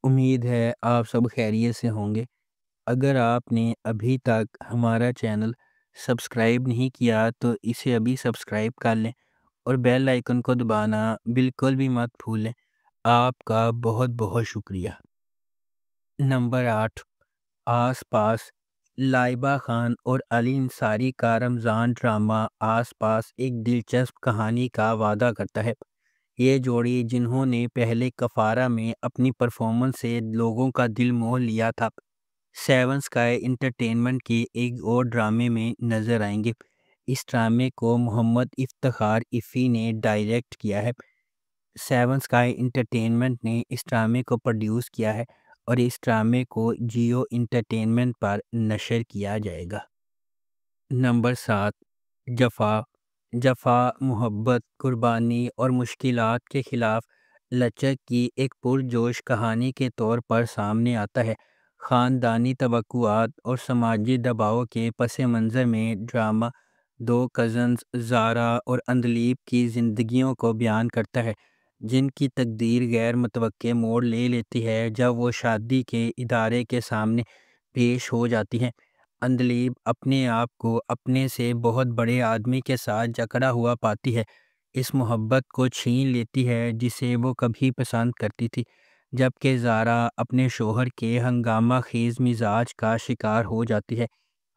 امید ہے آپ سب خیریت سے ہوں گے۔ اگر آپ نے ابھی تک ہمارا چینل سبسکرائب نہیں کیا تو اسے ابھی سبسکرائب کر لیں اور بیل آئیکن کو دبانا بالکل بھی مت بھولیں۔ آپ کا بہت بہت شکریہ۔ نمبر 8، آس پاس۔ لائبہ خان اور علی انصاری کا رمضان ڈرامہ آس پاس ایک دلچسپ کہانی کا وعدہ کرتا ہے۔ یہ جوڑی جنہوں نے پہلے کفارہ میں اپنی پرفارمنس سے لوگوں کا دل موہ لیا تھا، سیون سکائی انٹرٹینمنٹ کے ایک اور ڈرامے میں نظر آئیں گے۔ اس ڈرامے کو محمد افتخار افی نے ڈائریکٹ کیا ہے۔ سیون سکائی انٹرٹینمنٹ نے اس ڈرامے کو پروڈیوس کیا ہے اور اس ڈرامے کو جیو انٹرٹینمنٹ پر نشر کیا جائے گا۔ نمبر 7، جفا۔ جفا محبت، قربانی اور مشکلات کے خلاف لچک کی ایک پرجوش کہانی کے طور پر سامنے آتا ہے۔ خاندانی توقعات اور سماجی دباؤ کے پس منظر میں ڈرامہ دو کزنز زارا اور اندلیب کی زندگیوں کو بیان کرتا ہے، جن کی تقدیر غیر متوقع موڑ لے لیتی ہے جب وہ شادی کے ادارے کے سامنے پیش ہو جاتی ہیں۔ اندلیب اپنے آپ کو اپنے سے بہت بڑے آدمی کے ساتھ جکڑا ہوا پاتی ہے، اس محبت کو چھین لیتی ہے جسے وہ کبھی پسند کرتی تھی، جبکہ زارا اپنے شوہر کے ہنگامہ خیز مزاج کا شکار ہو جاتی ہے۔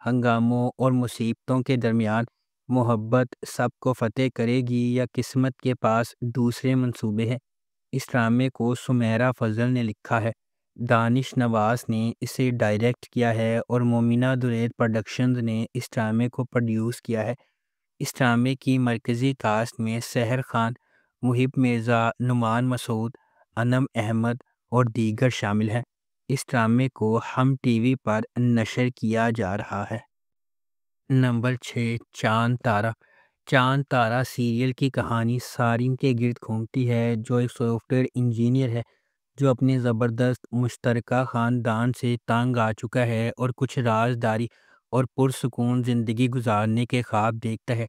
ہنگاموں اور مصیبتوں کے درمیان محبت سب کو فتح کرے گی یا قسمت کے پاس دوسرے منصوبے ہیں؟ اس ڈرامے کو سمیرہ فضل نے لکھا ہے، دانش نواز نے اسے ڈائریکٹ کیا ہے اور مومنہ درید پروڈکشنز نے اس ڈرامے کو پروڈیوس کیا ہے۔ اس ڈرامے کی مرکزی کاسٹ میں سحر خان، محب مرزا، نعمان مسعود، انم احمد اور دیگر شامل ہیں۔ اس ڈرامے کو ہم ٹی وی پر نشر کیا جا رہا ہے۔ نمبر 6، چاند تارہ۔ چاند تارہ سیریل کی کہانی سارین کے گرد گھومتی ہے، جو ایک سافٹ ویئر انجینئر ہے جو اپنے زبردست مشترکہ خاندان سے تنگ آ چکا ہے اور کچھ رازداری اور پرسکون زندگی گزارنے کے خواب دیکھتا ہے،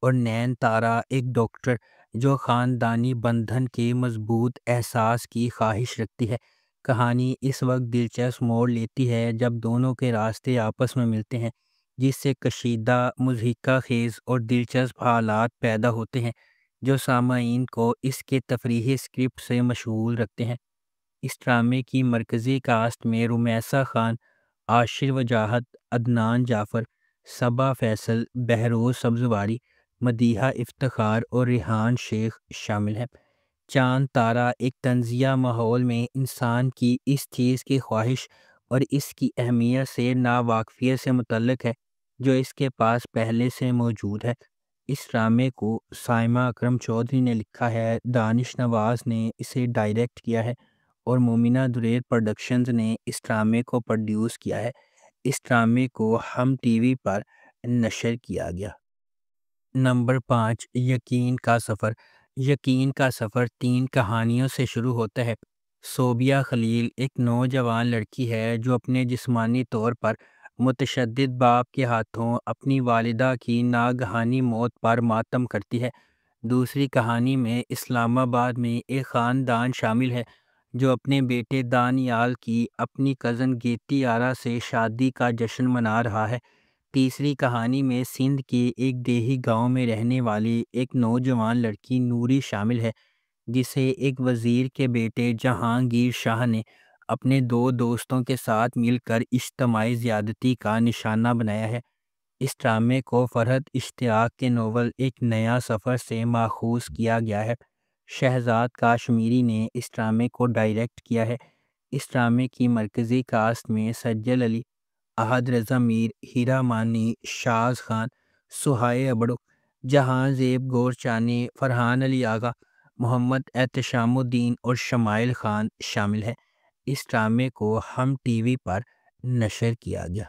اور نین تارہ ایک ڈاکٹر جو خاندانی بندھن کے مضبوط احساس کی خواہش رکھتی ہے۔ کہانی اس وقت دلچسپ موڑ لیتی ہے جب دونوں کے راستے آپس میں ملتے ہیں، جس سے کشیدہ، مضحکہ خیز اور دلچسپ حالات پیدا ہوتے ہیں جو سامعین کو اس کے تفریحی اسکرپٹ سے مشغول رکھتے ہیں۔ اس ڈرامے کی مرکزی کاسٹ میں رمیسہ خان، عاشر وجاہت، عدنان جعفر، صبا فیصل، بہروز سبزواری، مدیحہ افتخار اور ریحان شیخ شامل ہیں۔ چاند تارہ ایک طنزیہ ماحول میں انسان کی اس چیز کی خواہش اور اس کی اہمیت سے ناواقفیت سے متعلق ہے جو اس کے پاس پہلے سے موجود ہے۔ اس ڈرامے کو سائمہ اکرم چودھری نے لکھا ہے، دانش نواز نے اسے ڈائریکٹ کیا ہے اور مومنہ درید پروڈکشنز نے اس ڈرامے کو پروڈیوس کیا ہے۔ اس ڈرامے کو ہم ٹی وی پر نشر کیا گیا۔ نمبر 5، یقین کا سفر۔ یقین کا سفر 3 کہانیوں سے شروع ہوتا ہے۔ صوبیہ خلیل ایک نوجوان لڑکی ہے جو اپنے جسمانی طور پر متشدد باپ کے ہاتھوں اپنی والدہ کی ناگہانی موت پر ماتم کرتی ہے۔ دوسری کہانی میں اسلام آباد میں ایک خاندان شامل ہے جو اپنے بیٹے دانیال کی اپنی کزن گیتی آرا سے شادی کا جشن منا رہا ہے۔ تیسری کہانی میں سندھ کے ایک دیہی گاؤں میں رہنے والی ایک نوجوان لڑکی نوری شامل ہے، جسے ایک وزیر کے بیٹے جہانگیر شاہ نے اپنے 2 دوستوں کے ساتھ مل کر اجتماعی زیادتی کا نشانہ بنایا ہے۔ اس ڈرامے کو فرحت اشتیاق کے ناول ایک نیا سفر سے ماخوذ کیا گیا ہے۔ شہزاد کاشمیری نے اس ڈرامے کو ڈائریکٹ کیا ہے۔ اس ڈرامے کی مرکزی کاسٹ میں سجل علی، احد رضا میر، ہیرا مانی، شاز خان، سہائے ابڑو، جہاں زیب گورچانی، فرحان علی آغا، محمد احتشام الدین اور شمائل خان شامل ہیں۔ اس ڈرامے کو ہم ٹی وی پر نشر کیا گیا۔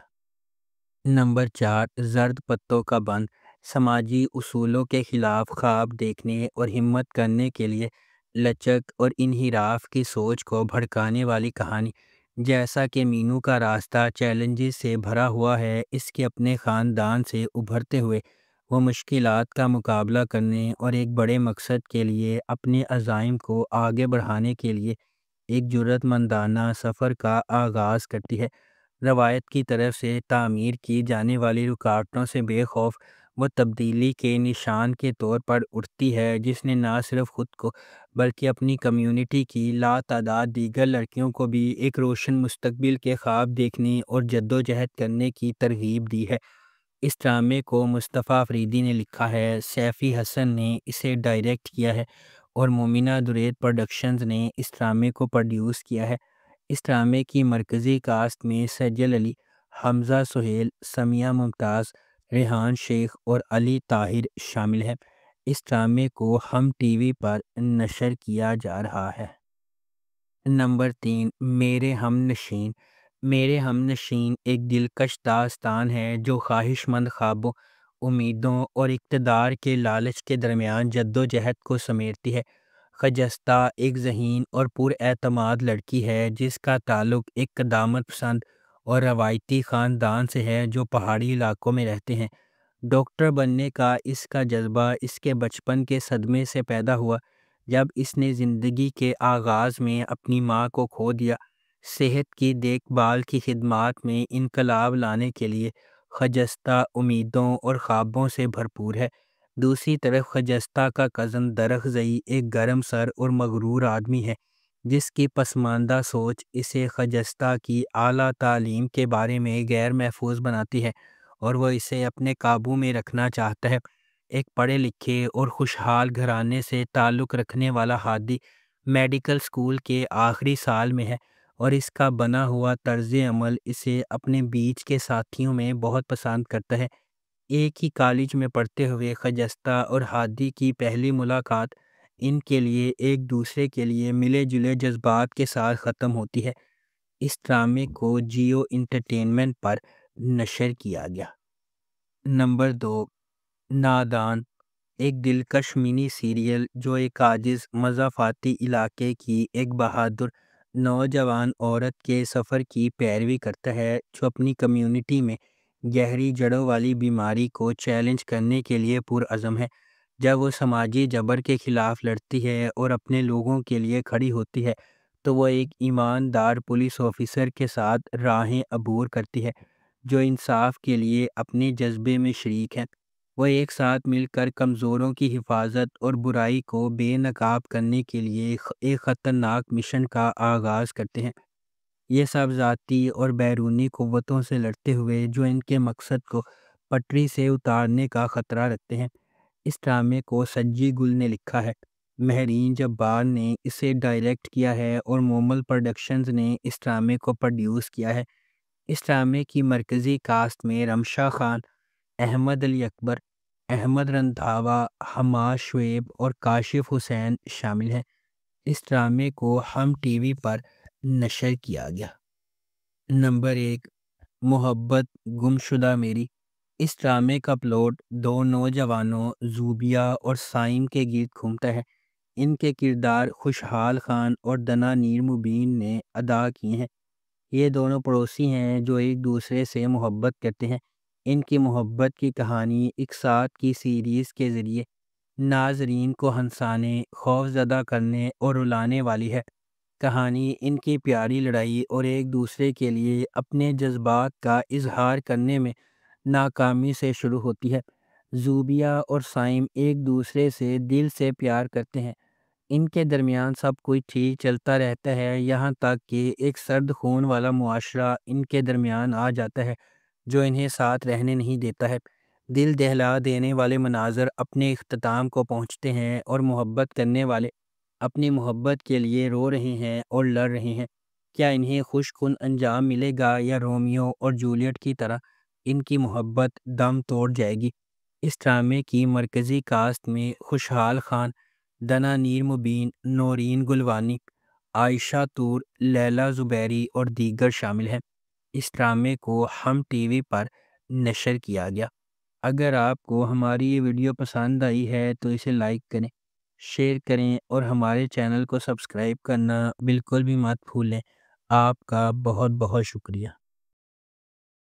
نمبر 4، زرد پتوں کا بند۔ سماجی اصولوں کے خلاف خواب دیکھنے اور ہمت کرنے کے لیے لچک اور انحراف کی سوچ کو بھڑکانے والی کہانی۔ جیسا کہ مینو کا راستہ چیلنجز سے بھرا ہوا ہے، اس کے اپنے خاندان سے ابھرتے ہوئے وہ مشکلات کا مقابلہ کرنے اور ایک بڑے مقصد کے لیے اپنے عزائم کو آگے بڑھانے کے لیے ایک جرات مندانہ سفر کا آغاز کرتی ہے۔ روایت کی طرف سے تعمیر کی جانے والی رکاوٹوں سے بے خوف وہ تبدیلی کے نشان کے طور پر اٹھتی ہے، جس نے نہ صرف خود کو بلکہ اپنی کمیونٹی کی لاتعداد دیگر لڑکیوں کو بھی ایک روشن مستقبل کے خواب دیکھنے اور جدوجہد کرنے کی ترغیب دی ہے۔ اس ڈرامے کو مصطفیٰ افریدی نے لکھا ہے، سیفی حسن نے اسے ڈائریکٹ کیا ہے اور مومنہ درید پروڈکشنز نے اس ڈرامے کو پروڈیوس کیا ہے۔ اس ڈرامے کی مرکزی کاسٹ میں سجل علی، حمزہ سہیل، سمیہ ممتاز، ریحان شیخ اور علی طاہر شامل ہیں۔ اس ڈرامے کو ہم ٹی وی پر نشر کیا جا رہا ہے۔ نمبر 3، میرے ہم نشین۔ میرے ہم نشین ایک دلکش داستان ہے جو خواہش مند خوابوں، امیدوں اور اقتدار کے لالچ کے درمیان جدوجہد کو سمیٹتی ہے۔ خجستہ ایک ذہین اور پر اعتماد لڑکی ہے جس کا تعلق ایک قدامت پسند اور روایتی خاندان سے ہے جو پہاڑی علاقوں میں رہتے ہیں۔ ڈاکٹر بننے کا اس کا جذبہ اس کے بچپن کے صدمے سے پیدا ہوا جب اس نے زندگی کے آغاز میں اپنی ماں کو کھو دیا۔ صحت کی دیکھ بھال کی خدمات میں انقلاب لانے کے لیے خجستہ امیدوں اور خوابوں سے بھرپور ہے۔ دوسری طرف خجستہ کا کزن درخزئی ایک گرم سر اور مغرور آدمی ہے جس کی پسماندہ سوچ اسے خجستہ کی اعلیٰ تعلیم کے بارے میں غیر محفوظ بناتی ہے اور وہ اسے اپنے قابو میں رکھنا چاہتا ہے۔ ایک پڑھے لکھے اور خوشحال گھرانے سے تعلق رکھنے والا ہادی میڈیکل اسکول کے آخری سال میں ہے اور اس کا بنا ہوا طرز عمل اسے اپنے بیچ کے ساتھیوں میں بہت پسند کرتا ہے۔ ایک ہی کالج میں پڑھتے ہوئے خجستہ اور ہادی کی پہلی ملاقات ان کے لیے ایک دوسرے کے لیے ملے جلے جذبات کے ساتھ ختم ہوتی ہے۔ اس ڈرامے کو جیو انٹرٹینمنٹ پر نشر کیا گیا۔ نمبر 2، نادان ایک دلکش منی سیریل جو ایک عاجز مضافاتی علاقے کی ایک بہادر نوجوان عورت کے سفر کی پیروی کرتا ہے جو اپنی کمیونٹی میں گہری جڑوں والی بیماری کو چیلنج کرنے کے لیے پرعزم ہے۔ جب وہ سماجی جبر کے خلاف لڑتی ہے اور اپنے لوگوں کے لیے کھڑی ہوتی ہے تو وہ ایک ایماندار پولیس آفیسر کے ساتھ راہیں عبور کرتی ہے جو انصاف کے لیے اپنے جذبے میں شریک ہے۔ وہ ایک ساتھ مل کر کمزوروں کی حفاظت اور برائی کو بے نقاب کرنے کے لیے ایک خطرناک مشن کا آغاز کرتے ہیں۔ یہ سب ذاتی اور بیرونی قوتوں سے لڑتے ہوئے جو ان کے مقصد کو پٹری سے اتارنے کا خطرہ رکھتے ہیں۔ اس ڈرامے کو سجی گل نے لکھا ہے، مہرین جبار نے اسے ڈائریکٹ کیا ہے اور مومل پروڈکشنز نے اس ڈرامے کو پروڈیوس کیا ہے۔ اس ڈرامے کی مرکزی کاسٹ میں رمشا خان، احمد علی اکبر، احمد رندھاوا، حماد شعیب اور کاشف حسین شامل ہیں۔ اس ڈرامے کو ہم ٹی وی پر نشر کیا گیا۔ نمبر 1، محبت گمشدہ میری۔ اس ڈرامے کا پلاٹ دو نوجوانوں زوبیہ اور سائم کے گرد گھومتا ہے۔ ان کے کردار خوشحال خان اور دنا نیر مبین نے ادا کیے ہیں۔ یہ دونوں پڑوسی ہیں جو ایک دوسرے سے محبت کرتے ہیں۔ ان کی محبت کی کہانی ایک ساتھ کی سیریز کے ذریعے ناظرین کو ہنسانے، خوف زدہ کرنے اور رلانے والی ہے۔ کہانی ان کی پیاری لڑائی اور ایک دوسرے کے لیے اپنے جذبات کا اظہار کرنے میں ناکامی سے شروع ہوتی ہے۔ زوبیہ اور سائم ایک دوسرے سے دل سے پیار کرتے ہیں۔ ان کے درمیان سب کچھ ٹھیک چلتا رہتا ہے یہاں تک کہ ایک سرد خون والا معاشرہ ان کے درمیان آ جاتا ہے جو انہیں ساتھ رہنے نہیں دیتا ہے۔ دل دہلا دینے والے مناظر اپنے اختتام کو پہنچتے ہیں اور محبت کرنے والے اپنی محبت کے لیے رو رہے ہیں اور لڑ رہے ہیں۔ کیا انہیں خوش کن انجام ملے گا یا رومیو اور جولیٹ کی طرح ان کی محبت دم توڑ جائے گی؟ اس ڈرامے کی مرکزی کاسٹ میں خوشحال خان، دنا نیر مبین، نورین گلوانی، عائشہ طور، لیلا زبیری اور دیگر شامل ہیں۔ اس ڈرامے کو ہم ٹی وی پر نشر کیا گیا۔ اگر آپ کو ہماری یہ ویڈیو پسند آئی ہے تو اسے لائک کریں، شیئر کریں اور ہمارے چینل کو سبسکرائب کرنا بالکل بھی مت بھولیں۔ آپ کا بہت بہت شکریہ۔